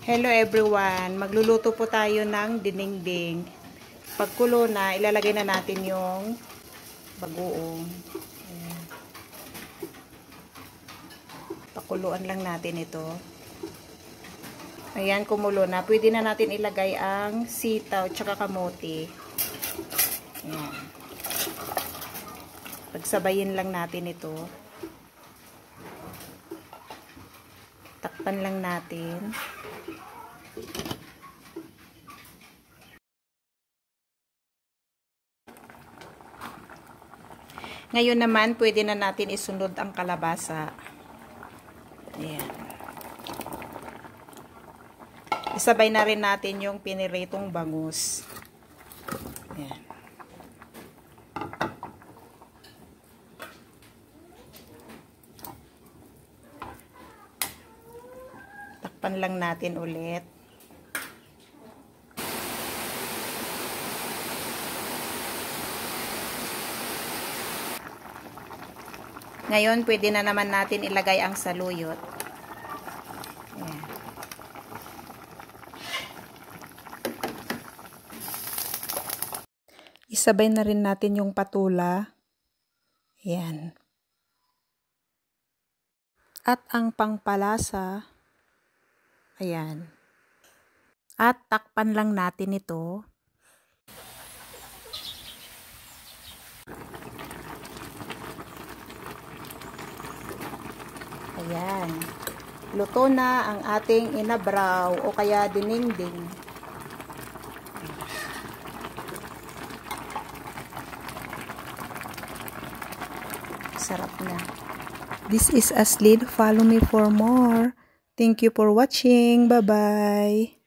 Hello everyone, magluluto po tayo ng dinengdeng. Pagkulo na, ilalagay na natin yung bagoong. Ayan. Pakuluan lang natin ito. Ayan, kumulo na. Pwede na natin ilagay ang sitaw tsaka kamote. Ayan. Pagsabayin lang natin ito. Takpan lang natin. Ngayon naman, pwede na natin isunod ang kalabasa. Ayan. Isabay na rin natin yung piniritong bangus. Ayan. Takpan lang natin ulit. Ngayon, pwede na naman natin ilagay ang saluyot. Ayan. Isabay na rin natin yung patula. Ayan. At ang pangpalasa. Ayan. At takpan lang natin ito. Ayan. Luto na ang ating inabraw o kaya dinengdeng. Sarap na. This is Aslid. Follow me for more. Thank you for watching. Bye-bye.